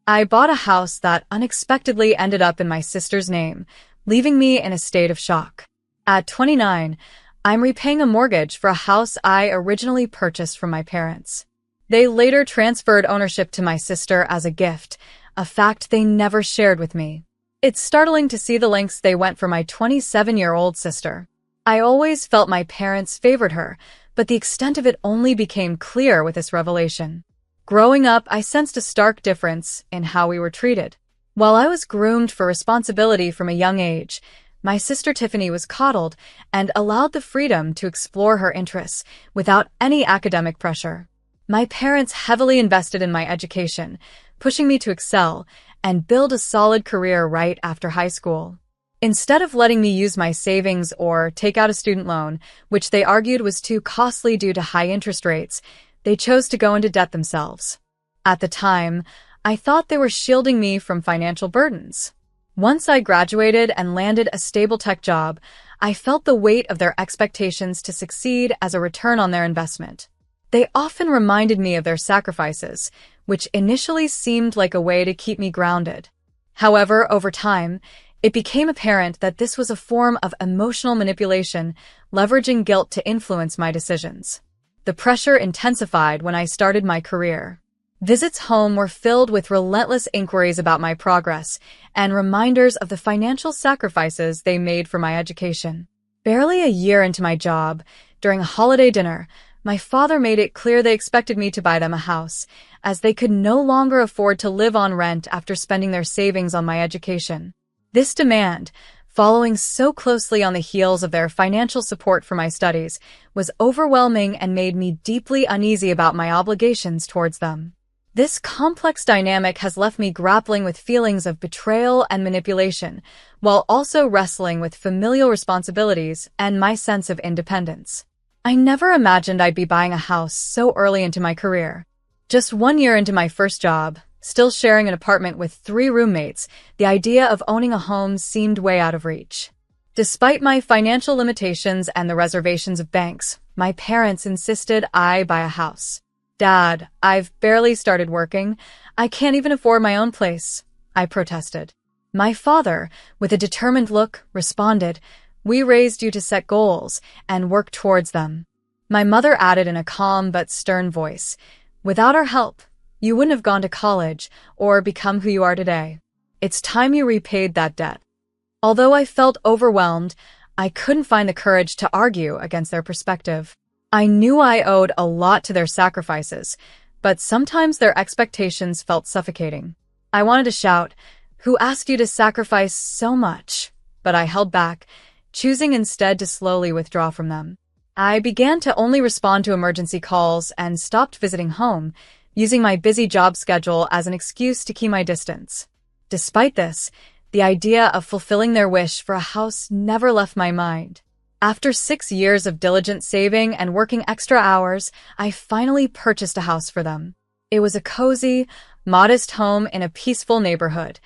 I bought a house that unexpectedly ended up in my sister's name, leaving me in a state of shock. At 29, I'm repaying a mortgage for a house I originally purchased from my parents. They later transferred ownership to my sister as a gift, a fact they never shared with me. It's startling to see the lengths they went for my 27-year-old sister. I always felt my parents favored her, but the extent of it only became clear with this revelation. Growing up, I sensed a stark difference in how we were treated. While I was groomed for responsibility from a young age, my sister Tiffany was coddled and allowed the freedom to explore her interests without any academic pressure. My parents heavily invested in my education, pushing me to excel and build a solid career right after high school. Instead of letting me use my savings or take out a student loan, which they argued was too costly due to high interest rates, they chose to go into debt themselves. At the time, I thought they were shielding me from financial burdens. Once I graduated and landed a stable tech job, I felt the weight of their expectations to succeed as a return on their investment. They often reminded me of their sacrifices, which initially seemed like a way to keep me grounded. However, over time, it became apparent that this was a form of emotional manipulation, leveraging guilt to influence my decisions. The pressure intensified when I started my career. Visits home were filled with relentless inquiries about my progress and reminders of the financial sacrifices they made for my education. Barely a year into my job, during a holiday dinner, my father made it clear they expected me to buy them a house, as they could no longer afford to live on rent after spending their savings on my education. This demand, following so closely on the heels of their financial support for my studies, was overwhelming and made me deeply uneasy about my obligations towards them. This complex dynamic has left me grappling with feelings of betrayal and manipulation, while also wrestling with familial responsibilities and my sense of independence. I never imagined I'd be buying a house so early into my career. Just 1 year into my first job, still sharing an apartment with 3 roommates, the idea of owning a home seemed way out of reach. Despite my financial limitations and the reservations of banks, my parents insisted I buy a house. "Dad, I've barely started working. I can't even afford my own place," I protested. My father, with a determined look, responded, "We raised you to set goals and work towards them." My mother added in a calm but stern voice, "Without our help, you wouldn't have gone to college or become who you are today. It's time you repaid that debt." Although I felt overwhelmed, I couldn't find the courage to argue against their perspective. I knew I owed a lot to their sacrifices, but sometimes their expectations felt suffocating. I wanted to shout, "Who asked you to sacrifice so much?" But I held back, choosing instead to slowly withdraw from them. I began to only respond to emergency calls and stopped visiting home, using my busy job schedule as an excuse to keep my distance. Despite this, the idea of fulfilling their wish for a house never left my mind. After 6 years of diligent saving and working extra hours, I finally purchased a house for them. It was a cozy, modest home in a peaceful neighborhood.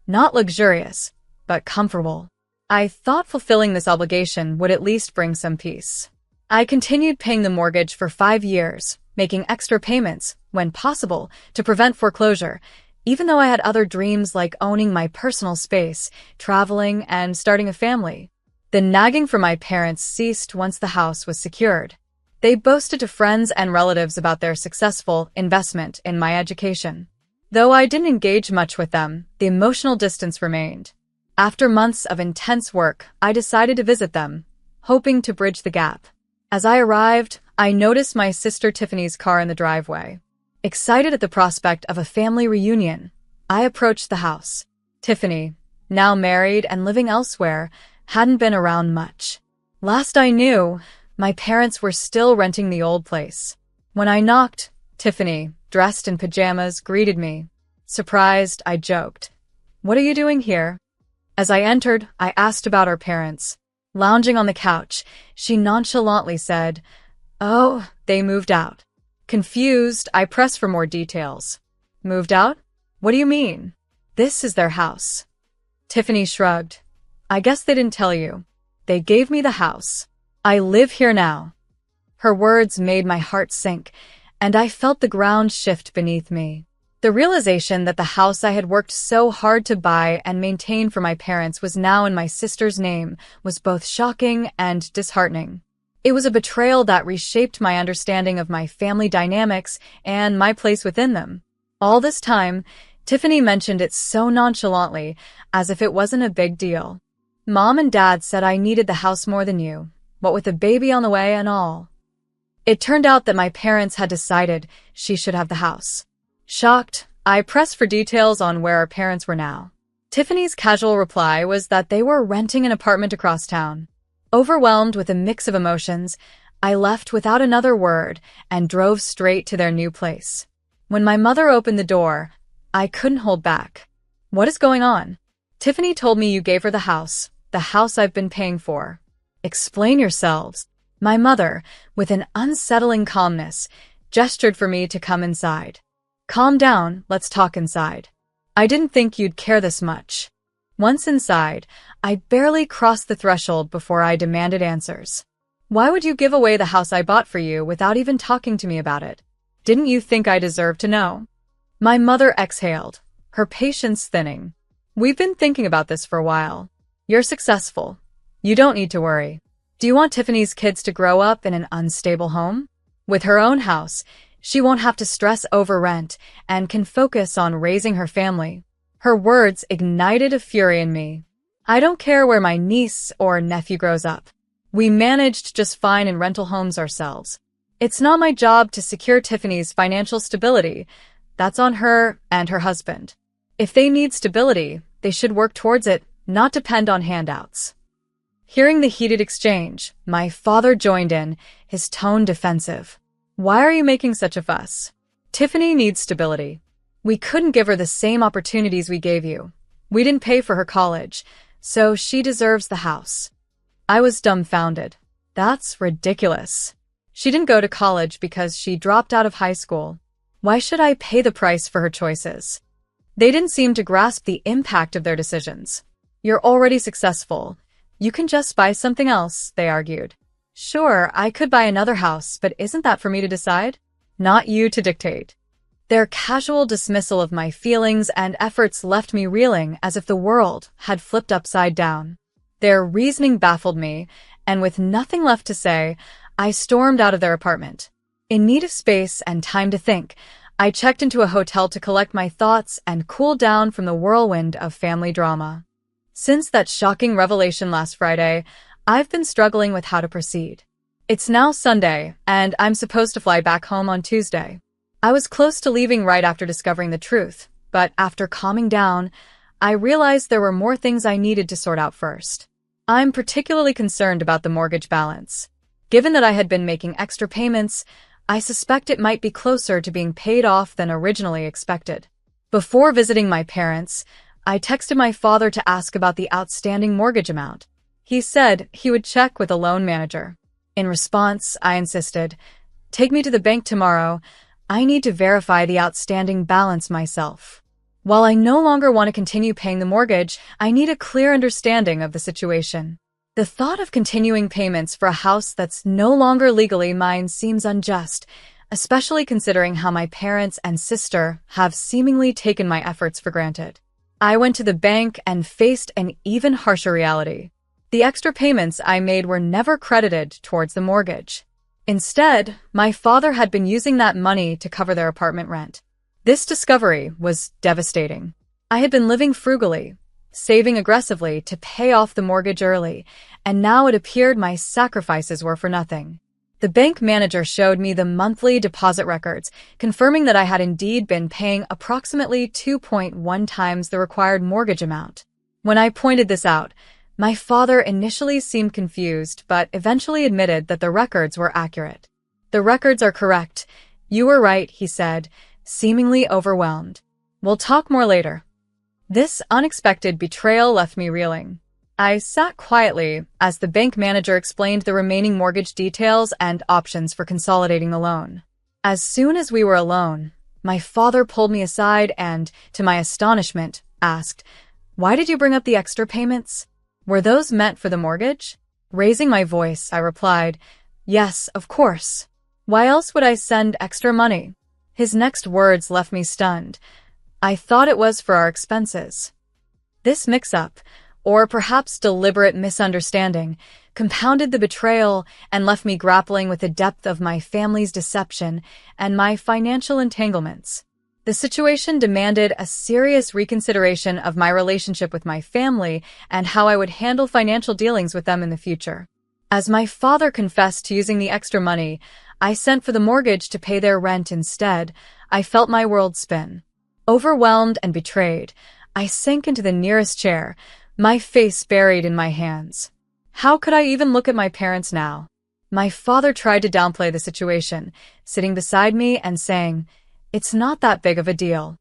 Not luxurious, but comfortable. I thought fulfilling this obligation would at least bring some peace. I continued paying the mortgage for 5 years, making extra payments, when possible, to prevent foreclosure, even though I had other dreams like owning my personal space, traveling, and starting a family. The nagging from my parents ceased once the house was secured. They boasted to friends and relatives about their successful investment in my education. Though I didn't engage much with them, the emotional distance remained. After months of intense work, I decided to visit them, hoping to bridge the gap. As I arrived, I noticed my sister Tiffany's car in the driveway. Excited at the prospect of a family reunion, I approached the house. Tiffany, now married and living elsewhere, hadn't been around much. Last I knew, my parents were still renting the old place. When I knocked, Tiffany, dressed in pajamas, greeted me. Surprised, I joked, "What are you doing here?" As I entered, I asked about our parents. Lounging on the couch, she nonchalantly said, "Oh, they moved out." Confused, I pressed for more details. "Moved out? What do you mean? This is their house." Tiffany shrugged. "I guess they didn't tell you. They gave me the house. I live here now." Her words made my heart sink, and I felt the ground shift beneath me. The realization that the house I had worked so hard to buy and maintain for my parents was now in my sister's name was both shocking and disheartening. It was a betrayal that reshaped my understanding of my family dynamics and my place within them. All this time, Tiffany mentioned it so nonchalantly, as if it wasn't a big deal. Mom and Dad said I needed the house more than you, what with a baby on the way and all. It turned out that my parents had decided she should have the house. Shocked, I pressed for details on where our parents were now. Tiffany's casual reply was that they were renting an apartment across town. Overwhelmed with a mix of emotions, I left without another word and drove straight to their new place. When my mother opened the door, I couldn't hold back. "What is going on?" "Tiffany told me you gave her the house I've been paying for." "Explain yourselves." My mother, with an unsettling calmness, gestured for me to come inside. "Calm down, let's talk inside. I didn't think you'd care this much." Once inside, I barely crossed the threshold before I demanded answers. "Why would you give away the house I bought for you without even talking to me about it? Didn't you think I deserved to know?" My mother exhaled, her patience thinning. "We've been thinking about this for a while. You're successful. You don't need to worry. Do you want Tiffany's kids to grow up in an unstable home? With her own house, she won't have to stress over rent and can focus on raising her family." Her words ignited a fury in me. "I don't care where my niece or nephew grows up. We managed just fine in rental homes ourselves. It's not my job to secure Tiffany's financial stability. That's on her and her husband. If they need stability, they should work towards it, not depend on handouts." Hearing the heated exchange, my father joined in, his tone defensive. "Why are you making such a fuss? Tiffany needs stability. We couldn't give her the same opportunities we gave you. We didn't pay for her college, so she deserves the house." I was dumbfounded. That's ridiculous. She didn't go to college because she dropped out of high school. Why should I pay the price for her choices? They didn't seem to grasp the impact of their decisions. "You're already successful. You can just buy something else," they argued. "Sure, I could buy another house, but isn't that for me to decide? Not you to dictate." Their casual dismissal of my feelings and efforts left me reeling as if the world had flipped upside down. Their reasoning baffled me, and with nothing left to say, I stormed out of their apartment. In need of space and time to think, I checked into a hotel to collect my thoughts and cool down from the whirlwind of family drama. Since that shocking revelation last Friday, I've been struggling with how to proceed. It's now Sunday, and I'm supposed to fly back home on Tuesday. I was close to leaving right after discovering the truth, but after calming down, I realized there were more things I needed to sort out first. I'm particularly concerned about the mortgage balance. Given that I had been making extra payments, I suspect it might be closer to being paid off than originally expected. Before visiting my parents, I texted my father to ask about the outstanding mortgage amount. He said he would check with a loan manager. In response, I insisted, "Take me to the bank tomorrow. I need to verify the outstanding balance myself. While I no longer want to continue paying the mortgage, I need a clear understanding of the situation." The thought of continuing payments for a house that's no longer legally mine seems unjust, especially considering how my parents and sister have seemingly taken my efforts for granted. I went to the bank and faced an even harsher reality. The extra payments I made were never credited towards the mortgage. Instead, my father had been using that money to cover their apartment rent. This discovery was devastating. I had been living frugally, saving aggressively to pay off the mortgage early, and now it appeared my sacrifices were for nothing. The bank manager showed me the monthly deposit records, confirming that I had indeed been paying approximately 2.1 times the required mortgage amount. When I pointed this out, my father initially seemed confused, but eventually admitted that the records were accurate. "The records are correct. You were right," he said, seemingly overwhelmed. "We'll talk more later." This unexpected betrayal left me reeling. I sat quietly as the bank manager explained the remaining mortgage details and options for consolidating the loan. As soon as we were alone, my father pulled me aside and, to my astonishment, asked, "Why did you bring up the extra payments? Were those meant for the mortgage?" Raising my voice, I replied, "Yes, of course. Why else would I send extra money?" His next words left me stunned. "I thought it was for our expenses." This mix-up, or perhaps deliberate misunderstanding, compounded the betrayal and left me grappling with the depth of my family's deception and my financial entanglements. The situation demanded a serious reconsideration of my relationship with my family and how I would handle financial dealings with them in the future. As my father confessed to using the extra money I sent for the mortgage to pay their rent instead, I felt my world spin. Overwhelmed and betrayed, I sank into the nearest chair, my face buried in my hands. How could I even look at my parents now? My father tried to downplay the situation, sitting beside me and saying, "It's not that big of a deal."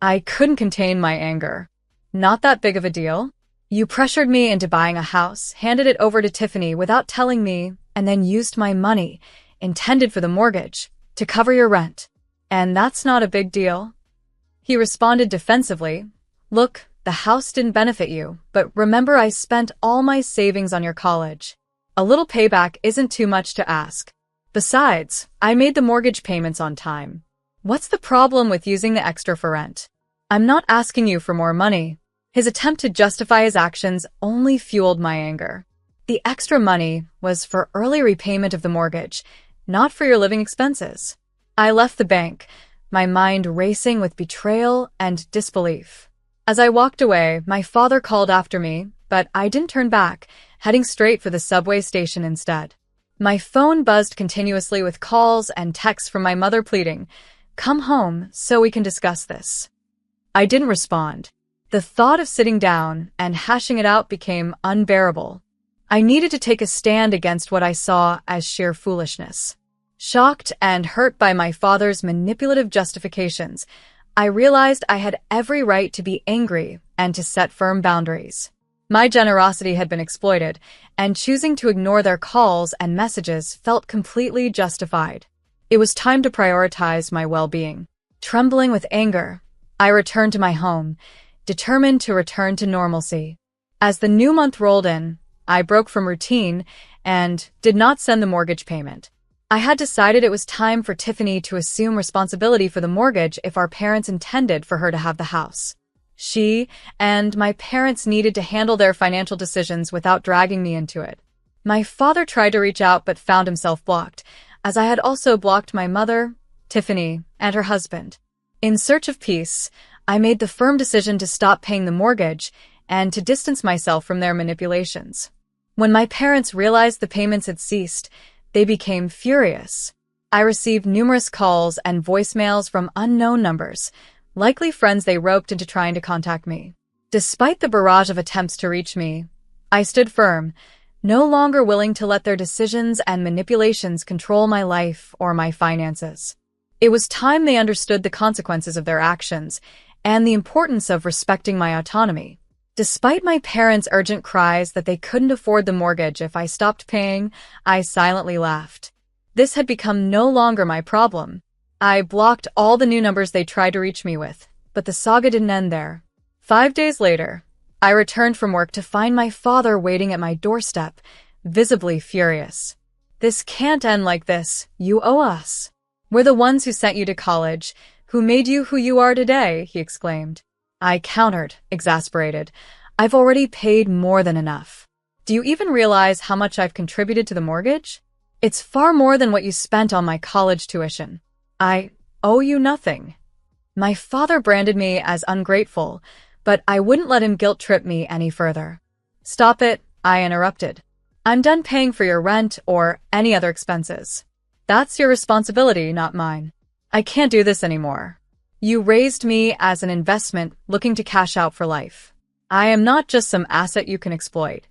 I couldn't contain my anger. "Not that big of a deal? You pressured me into buying a house, handed it over to Tiffany without telling me, and then used my money, intended for the mortgage, to cover your rent. And that's not a big deal?" He responded defensively, "Look, the house didn't benefit you, but remember I spent all my savings on your college. A little payback isn't too much to ask. Besides, I made the mortgage payments on time. What's the problem with using the extra for rent? I'm not asking you for more money." His attempt to justify his actions only fueled my anger. The extra money was for early repayment of the mortgage, not for your living expenses. I left the bank, my mind racing with betrayal and disbelief. As I walked away, my father called after me, but I didn't turn back, heading straight for the subway station instead. My phone buzzed continuously with calls and texts from my mother pleading, "Come home so we can discuss this." I didn't respond. The thought of sitting down and hashing it out became unbearable. I needed to take a stand against what I saw as sheer foolishness. Shocked and hurt by my father's manipulative justifications, I realized I had every right to be angry and to set firm boundaries. My generosity had been exploited, and choosing to ignore their calls and messages felt completely justified. It was time to prioritize my well-being. Trembling with anger, I returned to my home, determined to return to normalcy. As the new month rolled in, I broke from routine and did not send the mortgage payment. I had decided it was time for Tiffany to assume responsibility for the mortgage if our parents intended for her to have the house. She and my parents needed to handle their financial decisions without dragging me into it. My father tried to reach out but found himself blocked, as I had also blocked my mother, Tiffany, and her husband. In search of peace, I made the firm decision to stop paying the mortgage and to distance myself from their manipulations. When my parents realized the payments had ceased, they became furious. I received numerous calls and voicemails from unknown numbers, likely friends they roped into trying to contact me. Despite the barrage of attempts to reach me, I stood firm, no longer willing to let their decisions and manipulations control my life or my finances. It was time they understood the consequences of their actions and the importance of respecting my autonomy. Despite my parents' urgent cries that they couldn't afford the mortgage if I stopped paying, I silently laughed. This had become no longer my problem. I blocked all the new numbers they tried to reach me with, but the saga didn't end there. 5 days later, I returned from work to find my father waiting at my doorstep, visibly furious. "This can't end like this. You owe us. We're the ones who sent you to college, who made you who you are today," he exclaimed. I countered, exasperated. "I've already paid more than enough. Do you even realize how much I've contributed to the mortgage? It's far more than what you spent on my college tuition. I owe you nothing." My father branded me as ungrateful, but I wouldn't let him guilt-trip me any further. "Stop it," I interrupted. "I'm done paying for your rent or any other expenses. That's your responsibility, not mine. I can't do this anymore. You raised me as an investment looking to cash out for life. I am not just some asset you can exploit."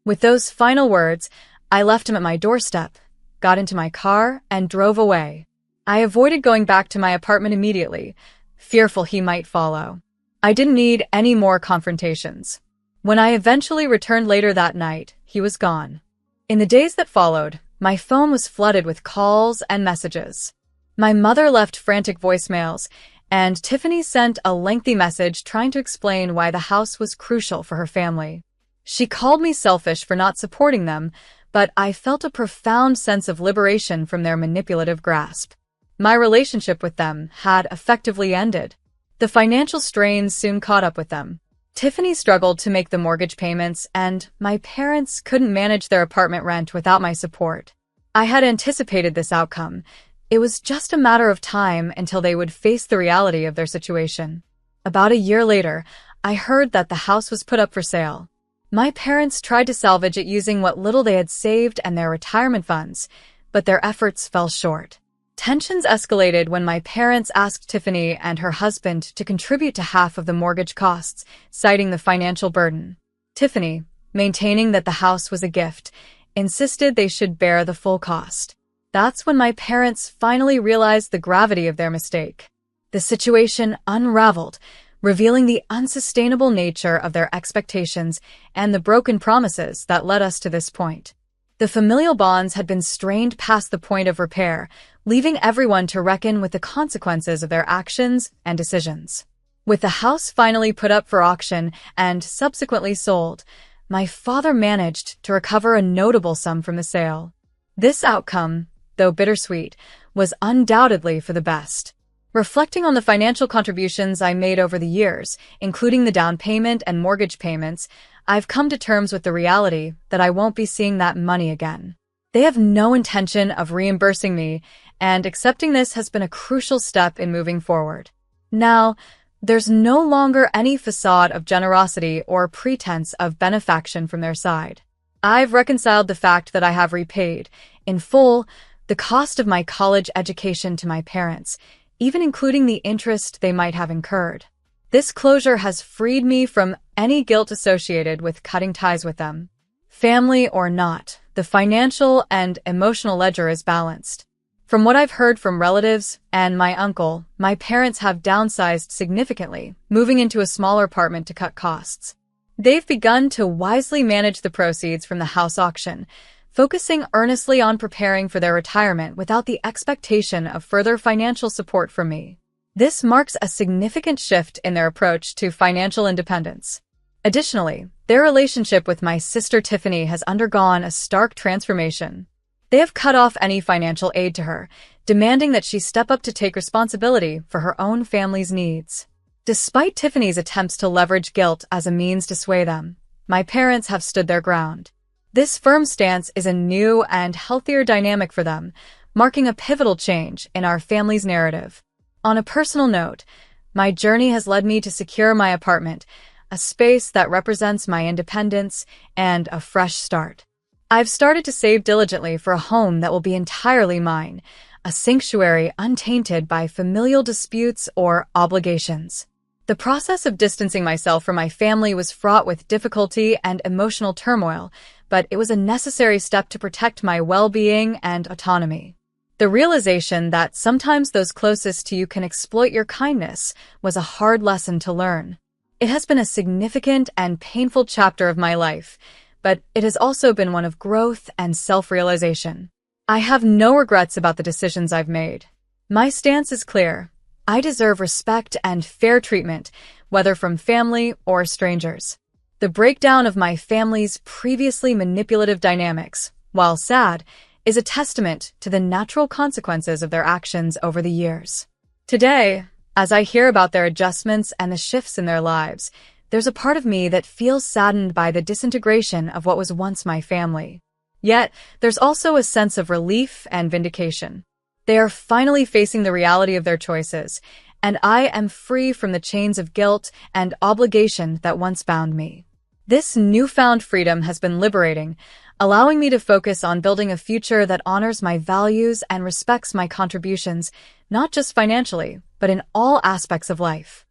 With those final words, I left him at my doorstep, got into my car, and drove away. I avoided going back to my apartment immediately, fearful he might follow. I didn't need any more confrontations. When I eventually returned later that night, he was gone. In the days that followed, my phone was flooded with calls and messages. My mother left frantic voicemails, and Tiffany sent a lengthy message trying to explain why the house was crucial for her family. She called me selfish for not supporting them, but I felt a profound sense of liberation from their manipulative grasp. My relationship with them had effectively ended. The financial strains soon caught up with them. Tiffany struggled to make the mortgage payments, and my parents couldn't manage their apartment rent without my support. I had anticipated this outcome. It was just a matter of time until they would face the reality of their situation. About a year later, I heard that the house was put up for sale. My parents tried to salvage it using what little they had saved and their retirement funds, but their efforts fell short. Tensions escalated when my parents asked Tiffany and her husband to contribute to half of the mortgage costs, citing the financial burden. Tiffany, maintaining that the house was a gift, insisted they should bear the full cost. That's when my parents finally realized the gravity of their mistake. The situation unraveled, revealing the unsustainable nature of their expectations and the broken promises that led us to this point. The familial bonds had been strained past the point of repair, leaving everyone to reckon with the consequences of their actions and decisions. With the house finally put up for auction and subsequently sold, my father managed to recover a notable sum from the sale. This outcome, though bittersweet, was undoubtedly for the best. Reflecting on the financial contributions I made over the years, including the down payment and mortgage payments, I've come to terms with the reality that I won't be seeing that money again. They have no intention of reimbursing me, and accepting this has been a crucial step in moving forward. Now, there's no longer any facade of generosity or pretense of benefaction from their side. I've reconciled the fact that I have repaid, in full, the cost of my college education to my parents, even including the interest they might have incurred. This closure has freed me from any guilt associated with cutting ties with them. Family or not, the financial and emotional ledger is balanced. From what I've heard from relatives and my uncle, my parents have downsized significantly, moving into a smaller apartment to cut costs. They've begun to wisely manage the proceeds from the house auction, focusing earnestly on preparing for their retirement without the expectation of further financial support from me. This marks a significant shift in their approach to financial independence. Additionally, their relationship with my sister Tiffany has undergone a stark transformation. They have cut off any financial aid to her, demanding that she step up to take responsibility for her own family's needs. Despite Tiffany's attempts to leverage guilt as a means to sway them, my parents have stood their ground. This firm stance is a new and healthier dynamic for them, marking a pivotal change in our family's narrative. On a personal note, my journey has led me to secure my apartment, a space that represents my independence and a fresh start. I've started to save diligently for a home that will be entirely mine, a sanctuary untainted by familial disputes or obligations. The process of distancing myself from my family was fraught with difficulty and emotional turmoil, but it was a necessary step to protect my well-being and autonomy. The realization that sometimes those closest to you can exploit your kindness was a hard lesson to learn. It has been a significant and painful chapter of my life, but it has also been one of growth and self-realization. I have no regrets about the decisions I've made. My stance is clear. I deserve respect and fair treatment, whether from family or strangers. The breakdown of my family's previously manipulative dynamics, while sad, is a testament to the natural consequences of their actions over the years. Today, as I hear about their adjustments and the shifts in their lives, there's a part of me that feels saddened by the disintegration of what was once my family. Yet, there's also a sense of relief and vindication. They are finally facing the reality of their choices, and I am free from the chains of guilt and obligation that once bound me. This newfound freedom has been liberating, allowing me to focus on building a future that honors my values and respects my contributions, not just financially, but in all aspects of life.